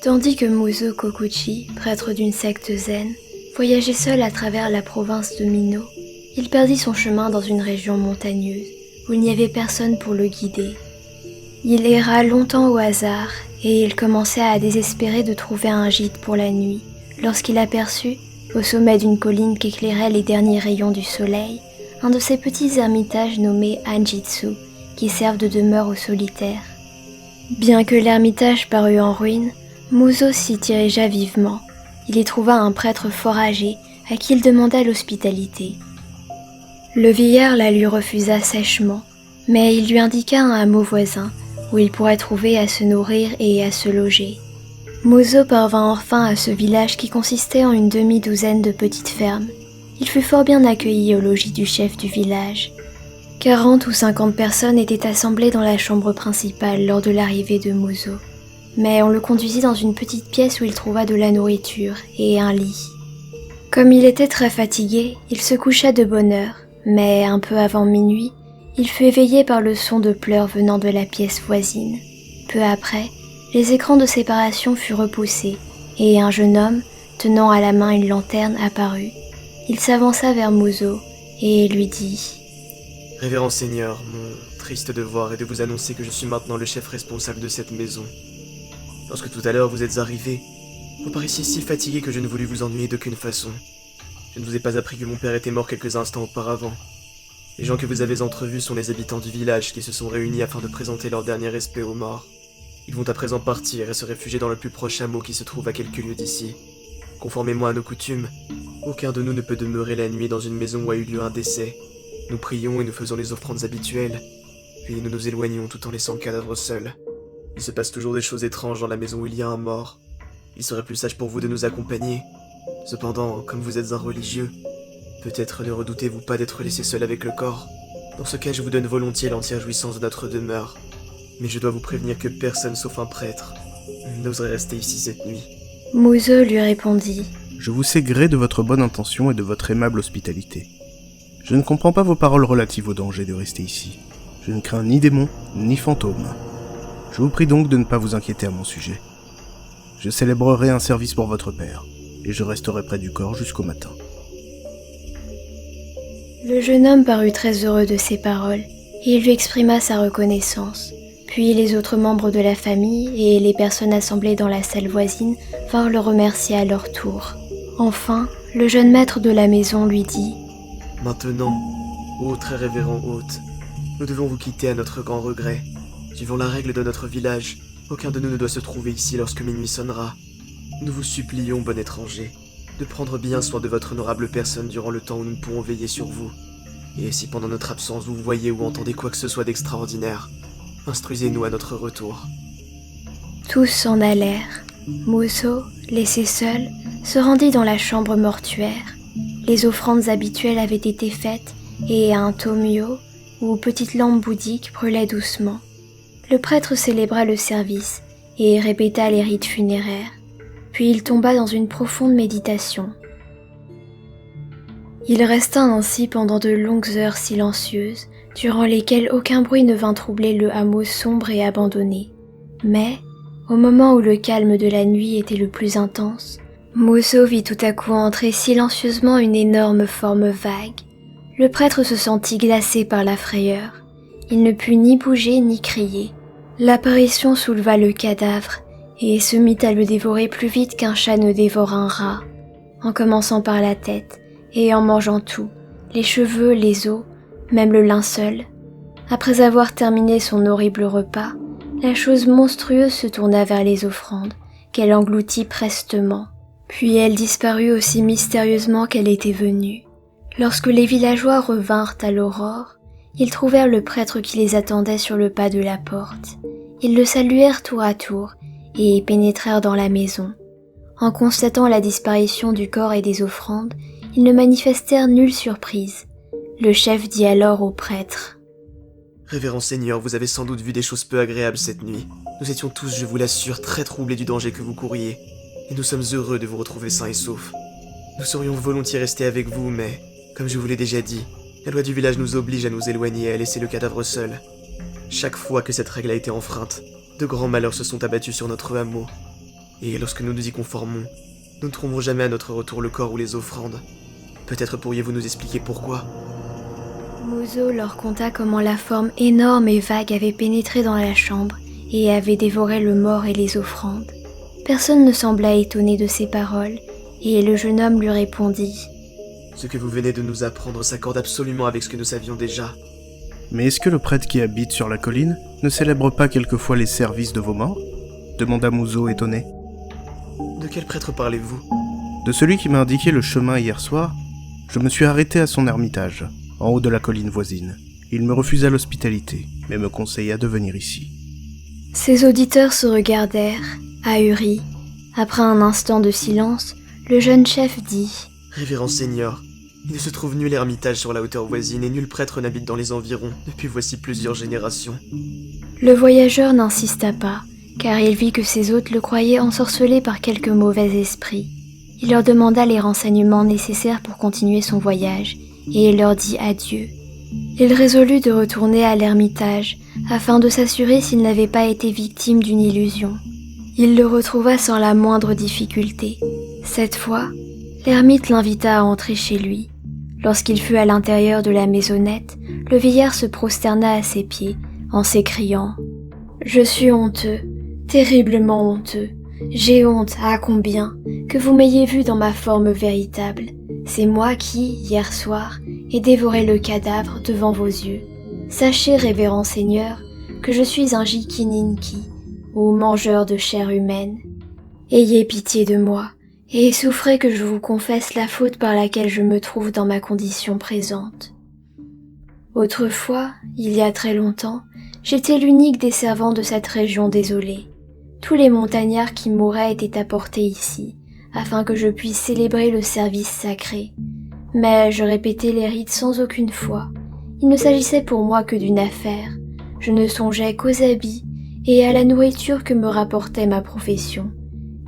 Tandis que Muso Kokuchi, prêtre d'une secte zen, voyageait seul à travers la province de Mino, il perdit son chemin dans une région montagneuse, où il n'y avait personne pour le guider. Il erra longtemps au hasard, et il commença à désespérer de trouver un gîte pour la nuit, lorsqu'il aperçut, au sommet d'une colline qu'éclairaient les derniers rayons du soleil, un de ces petits ermitages nommés Anjitsu, qui servent de demeure aux solitaires. Bien que l'ermitage parût en ruine, Muso s'y dirigea vivement. Il y trouva un prêtre fort âgé, à qui il demanda l'hospitalité. Le vieillard la lui refusa sèchement, mais il lui indiqua un hameau voisin, où il pourrait trouver à se nourrir et à se loger. Muso parvint enfin à ce village qui consistait en une demi-douzaine de petites fermes. Il fut fort bien accueilli au logis du chef du village. 40 ou 50 personnes étaient assemblées dans la chambre principale lors de l'arrivée de Muso. Mais on le conduisit dans une petite pièce où il trouva de la nourriture et un lit. Comme il était très fatigué, il se coucha de bonne heure, mais un peu avant minuit, il fut éveillé par le son de pleurs venant de la pièce voisine. Peu après, les écrans de séparation furent repoussés, et un jeune homme, tenant à la main une lanterne, apparut. Il s'avança vers Muso et lui dit « Révérend Seigneur, mon triste devoir est de vous annoncer que je suis maintenant le chef responsable de cette maison. Lorsque tout à l'heure vous êtes arrivé, vous paraissiez si fatigué que je ne voulus vous ennuyer d'aucune façon. Je ne vous ai pas appris que mon père était mort quelques instants auparavant. Les gens que vous avez entrevus sont les habitants du village qui se sont réunis afin de présenter leur dernier respect aux morts. Ils vont à présent partir et se réfugier dans le plus proche hameau qui se trouve à quelques lieues d'ici. Conformément à nos coutumes, aucun de nous ne peut demeurer la nuit dans une maison où a eu lieu un décès. Nous prions et nous faisons les offrandes habituelles, puis nous nous éloignons tout en laissant le cadavre seul. Il se passe toujours des choses étranges dans la maison où il y a un mort. Il serait plus sage pour vous de nous accompagner. Cependant, comme vous êtes un religieux, peut-être ne redoutez-vous pas d'être laissé seul avec le corps. Dans ce cas, je vous donne volontiers l'entière jouissance de notre demeure. Mais je dois vous prévenir que personne sauf un prêtre n'oserait rester ici cette nuit. Muso lui répondit « Je vous sais gré de votre bonne intention et de votre aimable hospitalité. Je ne comprends pas vos paroles relatives au danger de rester ici. Je ne crains ni démons, ni fantômes. Je vous prie donc de ne pas vous inquiéter à mon sujet. Je célébrerai un service pour votre père, et je resterai près du corps jusqu'au matin. » Le jeune homme parut très heureux de ces paroles, et il lui exprima sa reconnaissance. Puis les autres membres de la famille et les personnes assemblées dans la salle voisine vinrent le remercier à leur tour. Enfin, le jeune maître de la maison lui dit « Maintenant, ô très révérend hôte, nous devons vous quitter à notre grand regret. Suivant la règle de notre village, aucun de nous ne doit se trouver ici lorsque minuit sonnera. Nous vous supplions, bon étranger, de prendre bien soin de votre honorable personne durant le temps où nous ne pourrons veiller sur vous. Et si pendant notre absence vous voyez ou entendez quoi que ce soit d'extraordinaire, instruisez-nous à notre retour. » Tous s'en allèrent. Muso, laissé seul, se rendit dans la chambre mortuaire. Les offrandes habituelles avaient été faites et un tomio, ou petite lampe bouddhique, brûlait doucement. Le prêtre célébra le service et répéta les rites funéraires. Puis il tomba dans une profonde méditation. Il resta ainsi pendant de longues heures silencieuses, durant lesquelles aucun bruit ne vint troubler le hameau sombre et abandonné. Mais, au moment où le calme de la nuit était le plus intense, Muso vit tout à coup entrer silencieusement une énorme forme vague. Le prêtre se sentit glacé par la frayeur. Il ne put ni bouger ni crier. L'apparition souleva le cadavre et se mit à le dévorer plus vite qu'un chat ne dévore un rat, en commençant par la tête et en mangeant tout, les cheveux, les os, même le linceul. Après avoir terminé son horrible repas, la chose monstrueuse se tourna vers les offrandes, qu'elle engloutit prestement. Puis elle disparut aussi mystérieusement qu'elle était venue. Lorsque les villageois revinrent à l'aurore, ils trouvèrent le prêtre qui les attendait sur le pas de la porte. Ils le saluèrent tour à tour et pénétrèrent dans la maison. En constatant la disparition du corps et des offrandes, ils ne manifestèrent nulle surprise. Le chef dit alors au prêtre « Révérend Seigneur, vous avez sans doute vu des choses peu agréables cette nuit. Nous étions tous, je vous l'assure, très troublés du danger que vous couriez, et nous sommes heureux de vous retrouver sains et saufs. Nous serions volontiers restés avec vous, mais, comme je vous l'ai déjà dit, la loi du village nous oblige à nous éloigner et à laisser le cadavre seul. Chaque fois que cette règle a été enfreinte, De grands malheurs se sont abattus sur notre hameau, et lorsque nous nous y conformons, nous ne trouverons jamais à notre retour le corps ou les offrandes. Peut-être pourriez-vous nous expliquer pourquoi? Muzo leur conta comment la forme énorme et vague avait pénétré dans la chambre et avait dévoré le mort et les offrandes. Personne ne sembla étonné de ces paroles, et le jeune homme lui répondit « Ce que vous venez de nous apprendre s'accorde absolument avec ce que nous savions déjà. » Mais est-ce que le prêtre qui habite sur la colline ne célèbre pas quelquefois les services de vos morts ? Demanda Muzo étonné. De quel prêtre parlez-vous? De celui qui m'a indiqué le chemin hier soir. Je me suis arrêté à son ermitage, en haut de la colline voisine. Il me refusa l'hospitalité, mais me conseilla de venir ici. Ses auditeurs se regardèrent, ahuris. Après un instant de silence, le jeune chef dit « Révérend Seigneur, il ne se trouve nul ermitage sur la hauteur voisine et nul prêtre n'habite dans les environs depuis voici plusieurs générations. » Le voyageur n'insista pas, car il vit que ses hôtes le croyaient ensorcelé par quelque mauvais esprit. Il leur demanda les renseignements nécessaires pour continuer son voyage, et il leur dit adieu. Il résolut de retourner à l'ermitage, afin de s'assurer s'il n'avait pas été victime d'une illusion. Il le retrouva sans la moindre difficulté. Cette fois, l'ermite l'invita à entrer chez lui. Lorsqu'il fut à l'intérieur de la maisonnette, le vieillard se prosterna à ses pieds, en s'écriant « Je suis honteux, terriblement honteux. J'ai honte, à combien, que vous m'ayez vu dans ma forme véritable. C'est moi qui, hier soir, ai dévoré le cadavre devant vos yeux. Sachez, révérend Seigneur, que je suis un Jikininki, ou mangeur de chair humaine. Ayez pitié de moi, et souffrez que je vous confesse la faute par laquelle je me trouve dans ma condition présente. Autrefois, il y a très longtemps, j'étais l'unique des servants de cette région désolée. Tous les montagnards qui mouraient étaient apportés ici, afin que je puisse célébrer le service sacré. Mais je répétais les rites sans aucune foi. Il ne s'agissait pour moi que d'une affaire. Je ne songeais qu'aux habits et à la nourriture que me rapportait ma profession.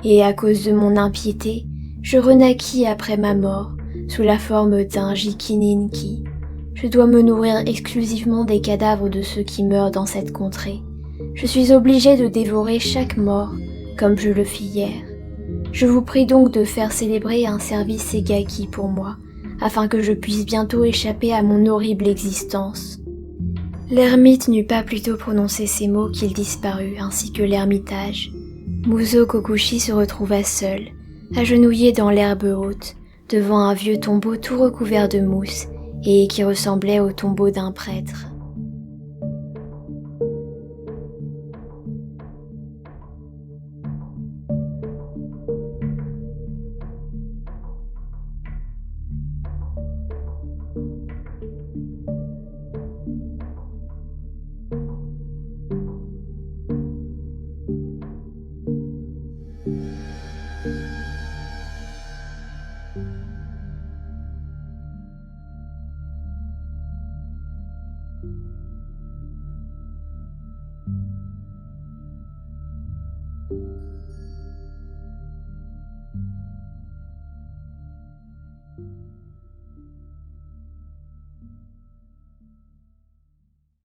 Et à cause de mon impiété, je renaquis après ma mort, sous la forme d'un Jikininki. Je dois me nourrir exclusivement des cadavres de ceux qui meurent dans cette contrée. Je suis obligé de dévorer chaque mort, comme je le fis hier. Je vous prie donc de faire célébrer un service Segaki pour moi, afin que je puisse bientôt échapper à mon horrible existence. » L'ermite n'eut pas plutôt prononcé ces mots qu'il disparut, ainsi que l'ermitage. Muzo Kokushi se retrouva seul, agenouillé dans l'herbe haute, devant un vieux tombeau tout recouvert de mousse, et qui ressemblait au tombeau d'un prêtre.